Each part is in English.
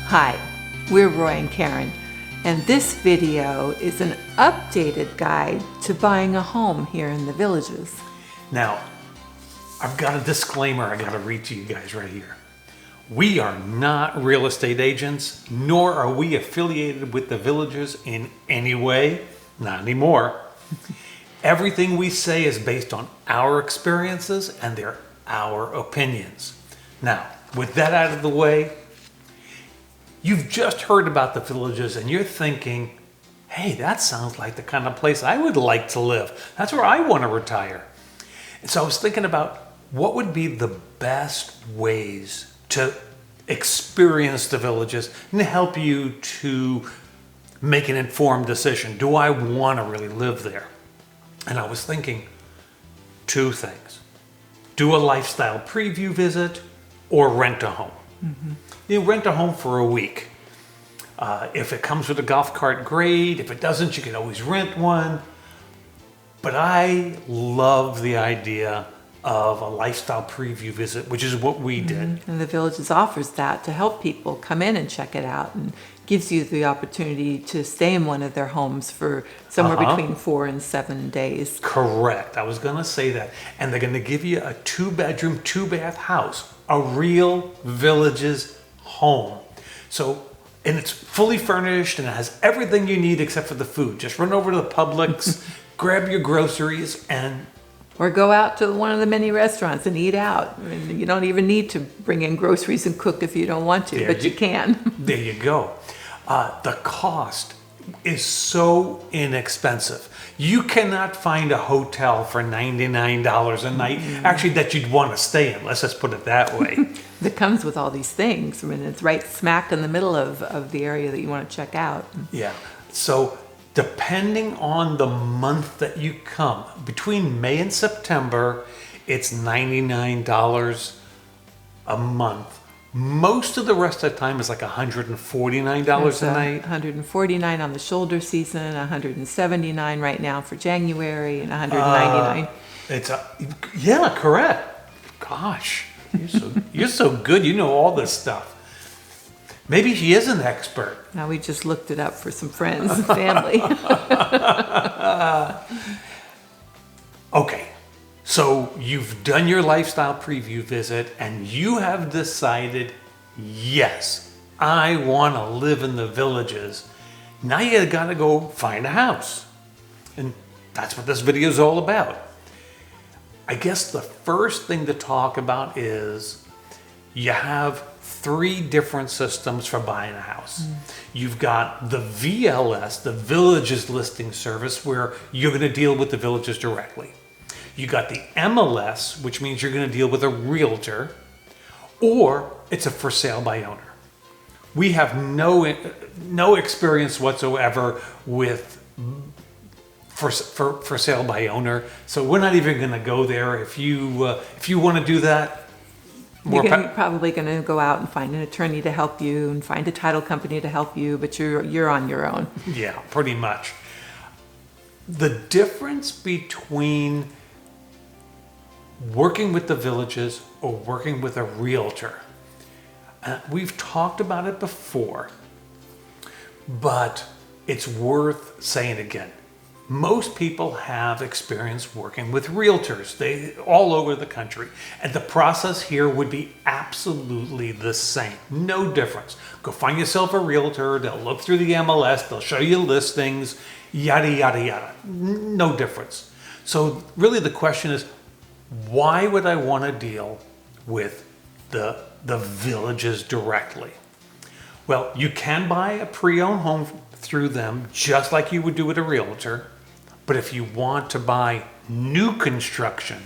Hi, we're Roy and Karen, and this video is an updated guide to buying a home here in the Villages. Now, I've got a disclaimer I got to read to you guys right here. We are not real estate agents, nor are we affiliated with the Villages in any way, not anymore. Everything we say is based on our experiences and they're our opinions. Now, with that out of the way, you've just heard about the Villages and you're thinking, hey, that sounds like the kind of place I would like to live. That's where I want to retire. And so I was thinking about what would be the best ways to experience the Villages and help you to make an informed decision. Do I want to really live there? And I was thinking two things. Do a lifestyle preview visit or rent a home. Mm-hmm. You rent a home for a week. If it comes with a golf cart, great. If it doesn't, you can always rent one. But I love the idea of a lifestyle preview visit, which is what we did. And the Villages offers that to help people come in and check it out, and gives you the opportunity to stay in one of their homes for somewhere between 4 and 7 days. Correct. I was going to say that. And they're going to give you a 2-bedroom, 2-bath house, a real Villages home. So, and it's fully furnished and it has everything you need except for the food. Just run over to the Publix, grab your groceries, and or go out to one of the many restaurants and eat out. I mean, you don't even need to bring in groceries and cook if you don't want to, but you can. There you go. The cost is so inexpensive. You cannot find a hotel for $99 a night, actually, that you'd want to stay in. Let's just put it that way. That comes with all these things. I mean, it's right smack in the middle of the area that you want to check out. Yeah. So depending on the month that you come, between May and September, it's $99 a month. Most of the rest of the time is like $149 a night. $149 on the shoulder season, $179 right now for January, and $199. Yeah, correct. Gosh, you're so good. You know all this stuff. Maybe he is an expert. Now we just looked it up for some friends and family. Okay, so you've done your lifestyle preview visit and you have decided, yes, I want to live in the Villages. Now you got to go find a house. And that's what this video is all about. I guess the first thing to talk about is you have 3 different systems for buying a house. You've got the VLS, the Villages Listing Service, where you're going to deal with the Villages directly. You got the MLS, which means you're going to deal with a realtor, or it's a for sale by owner. We have no experience whatsoever with for sale by owner, so we're not even going to go there. If you want to do that, you're probably going to go out and find an attorney to help you and find a title company to help you, but you're on your own. Yeah, pretty much. The difference between working with the Villages or working with a realtor, we've talked about it before, but it's worth saying again. Most people have experience working with realtors all over the country. And the process here would be absolutely the same. No difference. Go find yourself a realtor. They'll look through the MLS. They'll show you listings, yada, yada, yada. No difference. So really the question is, why would I want to deal with the Villages directly? Well, you can buy a pre-owned home through them just like you would do with a realtor. But if you want to buy new construction,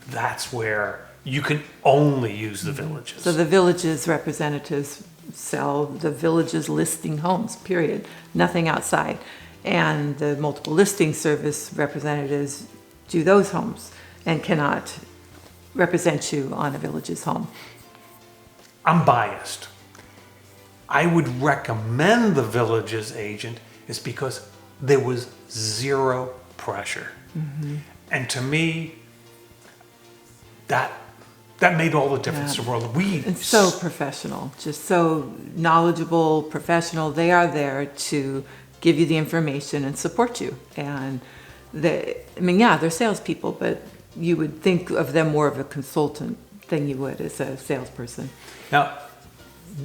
that's where you can only use the Villages. So the Villages representatives sell the Villages listing homes, period. Nothing outside. And the multiple listing service representatives do those homes and cannot represent you on a Villages home. I'm biased. I would recommend the Villages agent is because there was zero pressure. And to me, that That made all the difference in the world. And so professional, just so knowledgeable, professional. They are there to give you the information and support you. And they're salespeople, but you would think of them more of a consultant than you would as a salesperson. Now,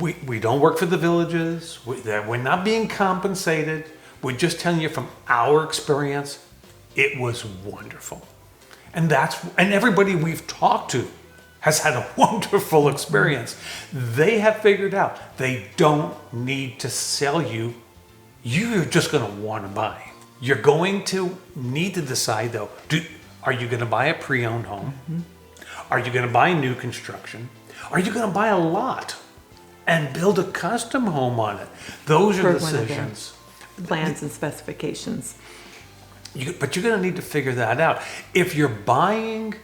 we don't work for the villages. We're not being compensated. We're just telling you from our experience, it was wonderful. And everybody we've talked to has had a wonderful experience. They have figured out they don't need to sell you. You're just going to want to buy. You're going to need to decide though, are you going to buy a pre-owned home? Are you going to buy new construction? Are you going to buy a lot and build a custom home on it? Those are decisions. Plans and specifications. But you're going to need to figure that out. If you're buying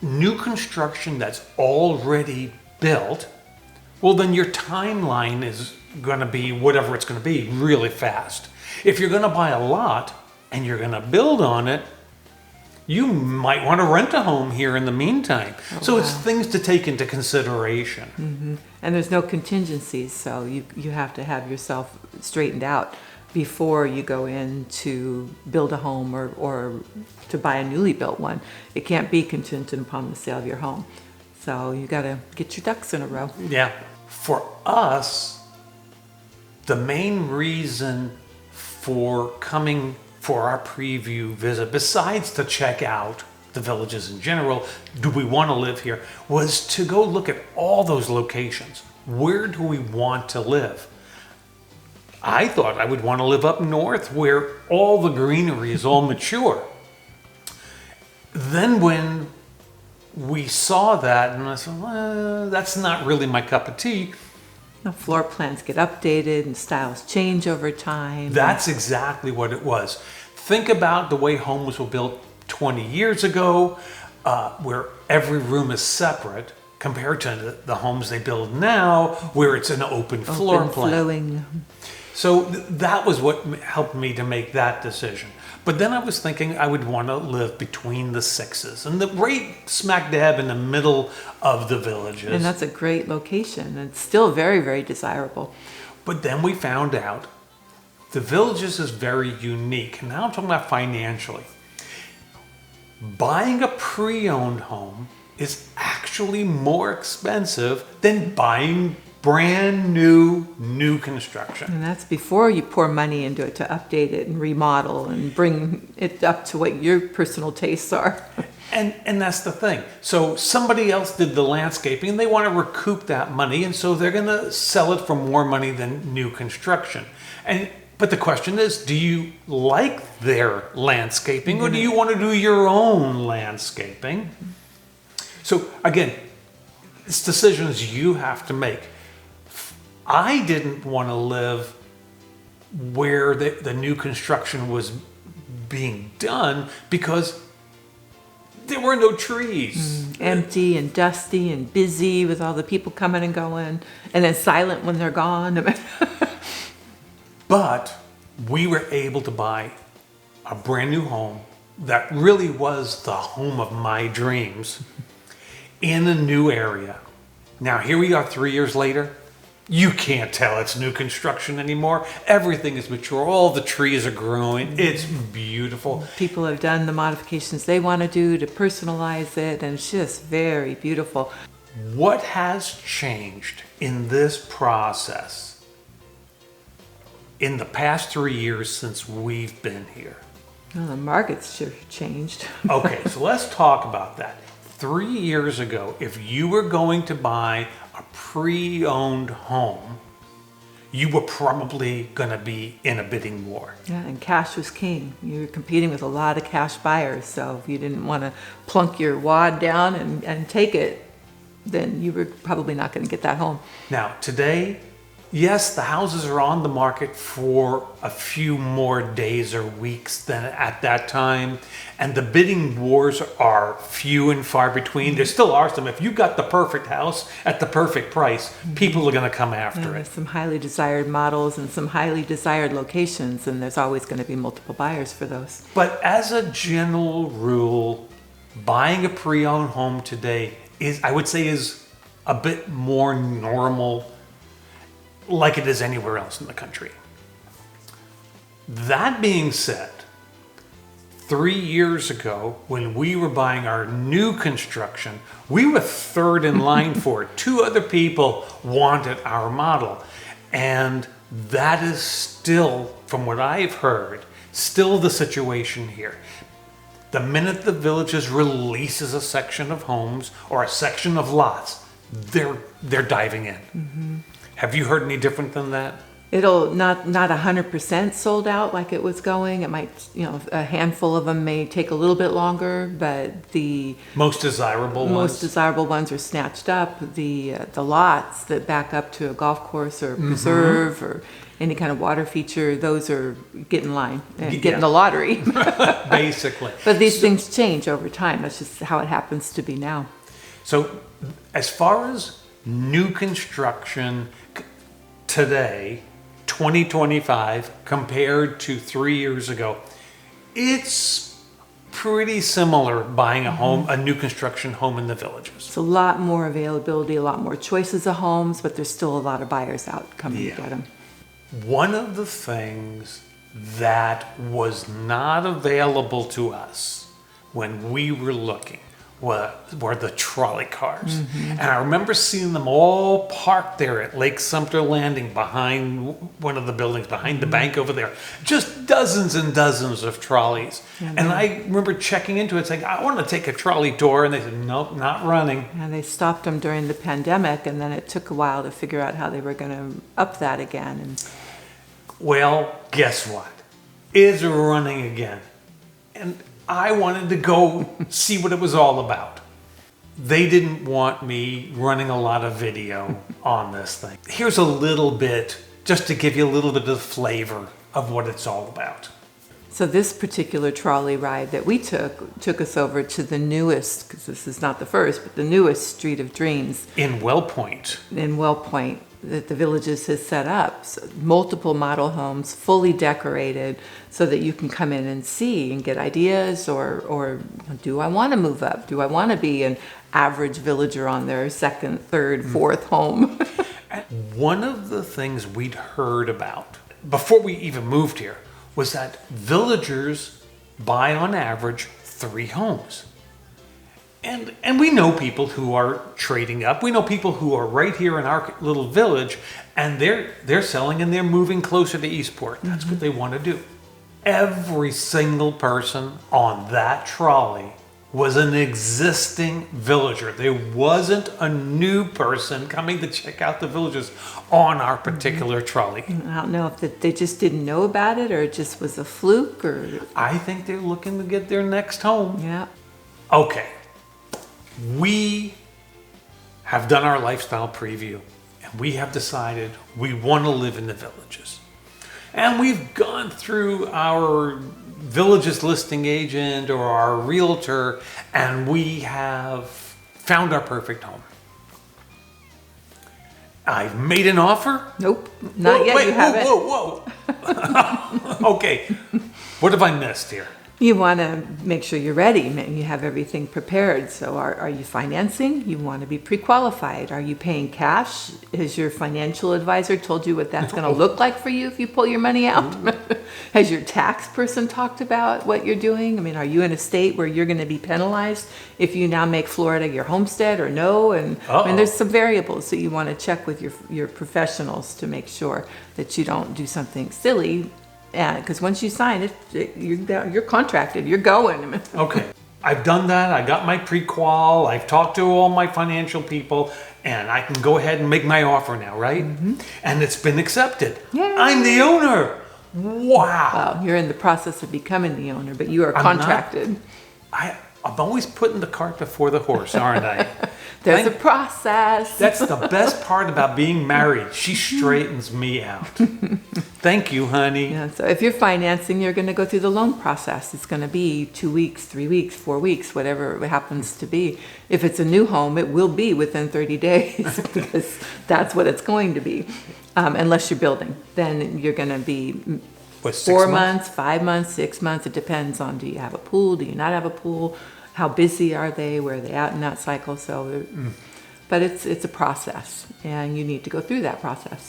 new construction that's already built, well, then your timeline is going to be whatever it's going to be really fast. If you're going to buy a lot and you're going to build on it, you might want to rent a home here in the meantime. It's things to take into consideration. Mm-hmm. And there's no contingencies, so you have to have yourself straightened out before you go in to build a home or to buy a newly built one. It can't be contingent upon the sale of your home. So you got to get your ducks in a row. Yeah. For us, the main reason for coming for our preview visit, besides to check out the villages in general, do we want to live here, was to go look at all those locations. Where do we want to live? I thought I would want to live up north where all the greenery is all mature. Then when we saw that, and I said, well, that's not really my cup of tea. The floor plans get updated and styles change over time. That's exactly what it was. Think about the way homes were built 20 years ago, where every room is separate, compared to the homes they build now, where it's an open floor plan. Flowing. So that was what helped me to make that decision. But then I was thinking I would want to live between the sixes and right smack dab in the middle of the villages. And that's a great location. It's still very, very desirable. But then we found out the villages is very unique. Now I'm talking about financially. Buying a pre-owned home is actually more expensive than buying brand new construction. And that's before you pour money into it to update it and remodel and bring it up to what your personal tastes are. And that's the thing. So somebody else did the landscaping and they want to recoup that money, and so they're going to sell it for more money than new construction. But the question is, do you like their landscaping or do you want to do your own landscaping? So again, it's decisions you have to make. I didn't want to live where the new construction was being done because there were no trees. Empty and dusty and busy with all the people coming and going, and then silent when they're gone. But we were able to buy a brand new home that really was the home of my dreams in a new area. Now here we are 3 years later. You can't tell it's new construction anymore. Everything is mature. All the trees are growing. It's beautiful. People have done the modifications they want to do to personalize it, and it's just very beautiful. What has changed in this process in the past 3 years since we've been here? Well, the market's sure changed. Okay, so let's talk about that. 3 years ago, if you were going to buy a pre-owned home, you were probably going to be in a bidding war. Yeah, and cash was king. You were competing with a lot of cash buyers, so if you didn't want to plunk your wad down and take it, then you were probably not going to get that home. Now, today, yes, the houses are on the market for a few more days or weeks than at that time, and the bidding wars are few and far between. There still are some. If you got the perfect house at the perfect price, people are going to come after There's it. some highly desired models and some highly desired locations, and there's always going to be multiple buyers for those. But as a general rule, buying a pre-owned home today I would say, is a bit more normal, like it is anywhere else in the country. That being said, 3 years ago, when we were buying our new construction, we were third in line for it. 2 other people wanted our model. And that is still, from what I've heard, still the situation here. The minute the Villages releases a section of homes or a section of lots, they're diving in. Mm-hmm. Have you heard any different than that? It'll not 100% sold out like it was going. It might, a handful of them may take a little bit longer, but the Most desirable ones? desirable ones are snatched up. The lots that back up to a golf course or preserve or any kind of water feature, those are getting in line and getting the lottery. Basically. But these things change over time. That's just how it happens to be now. So as far as new construction today, 2025, compared to 3 years ago, it's pretty similar buying a home, a new construction home in the Villages. It's a lot more availability, a lot more choices of homes, but there's still a lot of buyers out coming to get them. One of the things that was not available to us when we were looking were the trolley cars. And I remember seeing them all parked there at Lake Sumter Landing behind one of the buildings, behind the bank over there. Just dozens and dozens of trolleys. And I remember checking into it saying, I want to take a trolley tour. And they said, nope, not running. And they stopped them during the pandemic, and then it took a while to figure out how they were going to up that again. And Well, guess what? It's running again. And I wanted to go see what it was all about. They didn't want me running a lot of video on this thing. Here's a little bit, just to give you a little bit of flavor of what it's all about. so this particular trolley ride that we took us over to the newest, because this is not the first, but the newest Street of Dreams In Wellpoint, in Wellpoint that the Villages has set up. So multiple model homes, fully decorated, so that you can come in and see and get ideas, or do I want to move up? Do I want to be an average villager on their second, third, fourth home? one of the things we'd heard about before we even moved here was that villagers buy on average 3 homes. And we know people who are trading up. We know people who are right here in our little village, and they're selling and they're moving closer to Eastport. That's what they want to do. Every single person on that trolley was an existing villager. There wasn't a new person coming to check out the Villages on our particular trolley. I don't know if they just didn't know about it, or it just was a fluke, or I think they're looking to get their next home. yeah. Okay. We have done our lifestyle preview, and we have decided we want to live in the Villages. And we've gone through our Villages listing agent or our realtor, and we have found our perfect home. I've made an offer. Nope, not yet. Wait, You haven't. whoa. Okay, what have I missed here? You want to make sure you're ready. You have everything prepared. So are you financing? You want to be pre-qualified. Are you paying cash? Has your financial advisor told you what that's going to look like for you if you pull your money out? Has your tax person talked about what you're doing? I mean, are you in a state where you're going to be penalized if you now make Florida your homestead or no? And I mean, there's some variables that you want to check with your professionals to make sure that you don't do something silly. Because once you sign it, you're contracted. You're going. Okay, I've done that. I got my pre-qual. I've talked to all my financial people, and I can go ahead and make my offer now, right? And it's been accepted. Yay. I'm the owner. Wow. Well, you're in the process of becoming the owner, but you are I'm not. contracted. I'm always putting the cart before the horse, aren't I? There's a process. That's the best part about being married. She straightens me out. Thank you, honey. Yeah, so if you're financing, you're going to go through the loan process. It's going to be 2 weeks, 3 weeks, 4 weeks, whatever it happens to be. If it's a new home, it will be within 30 days because that's what it's going to be. Unless you're building, then you're going to be What, 6 4 months? months, 5 months, 6 months. It depends on, do you have a pool? Do you not have a pool? how busy are they, where are they at in that cycle. So, but it's a process, and you need to go through that process.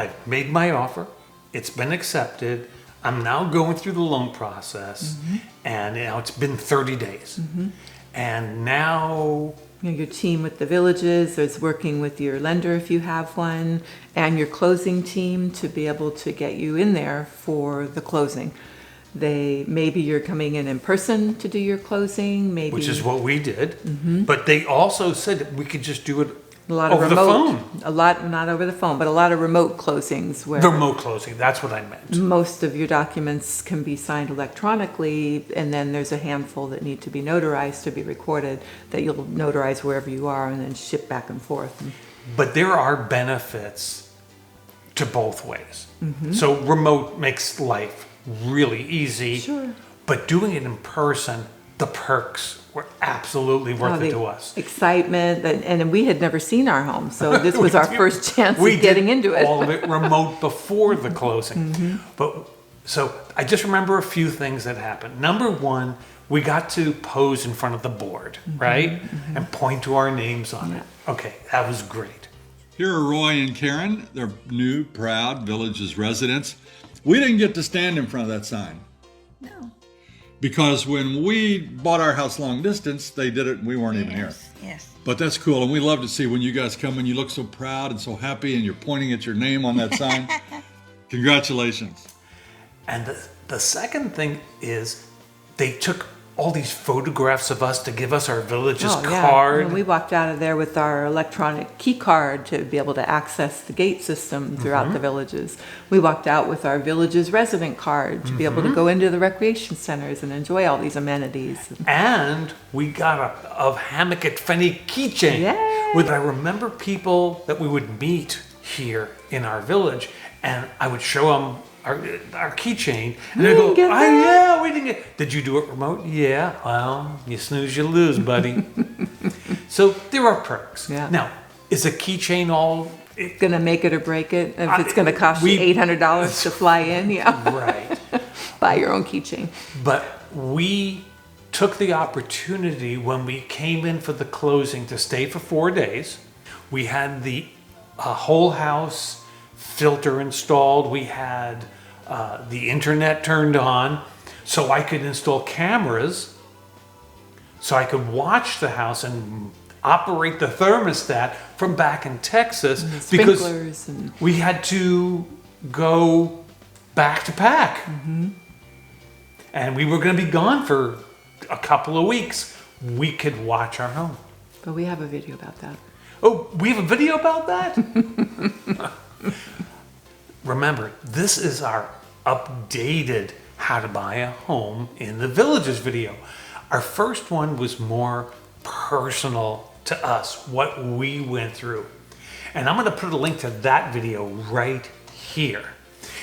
I've made my offer. It's been accepted. I'm now going through the loan process, and now it's been 30 days. And now You know, your team with the villages is working with your lender if you have one, and your closing team to be able to get you in there for the closing. Maybe you're coming in person to do your closing, maybe. which is what we did. But they also said that we could just do it A lot over of the remote, phone. a lot, not over the phone, but a lot of remote closings where Remote closing, that's what I meant. most of your documents can be signed electronically, and then there's a handful that need to be notarized to be recorded that you'll notarize wherever you are and then ship back and forth. But there are benefits to both ways. So remote makes life really easy. Sure. But doing it in person, the perks were absolutely worth it the to us. excitement, and we had never seen our home, so this was our first chance We of getting did into it. all of it remote before the closing. But so I just remember a few things that happened. Number one, we got to pose in front of the board, right? And point to our names on it. Okay, that was great. Here are Roy and Karen. They're new, proud Villages residents. We didn't get to stand in front of that sign. No. Because when we bought our house long distance, they did it and we weren't even here. Yes. But that's cool. And we love to see when you guys come and you look so proud and so happy and you're pointing at your name on that sign. Congratulations. And the second thing is they took all these photographs of us to give us our village's card. And we walked out of there with our electronic key card to be able to access the gate system throughout the villages. We walked out with our village's resident card to be able to go into the recreation centers and enjoy all these amenities. And we got a Hammock at Fenny keychain. Yay! With I remember people that we would meet here in our village, and I would show them our keychain, and they go, didn't get "Oh that?" yeah, we didn't get. Did you do it remote? Yeah. Well, you snooze, you lose, buddy." So there are perks. Yeah. Now, is a keychain all? Gonna make it or break it. If it's gonna cost you $800 to fly in, Right. buy your own keychain. But we took the opportunity when we came in for the closing to stay for 4 days. We had the whole house filter installed. We had the internet turned on so I could install cameras so I could watch the house and operate the thermostat from back in Texas because Sprinklers and we had to go back to back. And we were going to be gone for a couple of weeks. We could watch our home. but we have a video about that. Oh, we have a video about that? Remember, this is our updated how to buy a home in the Villages video. Our first one was more personal to us, what we went through. And I'm going to put a link to that video right here.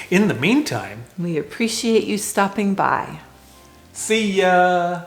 In the meantime, We appreciate you stopping by. see ya!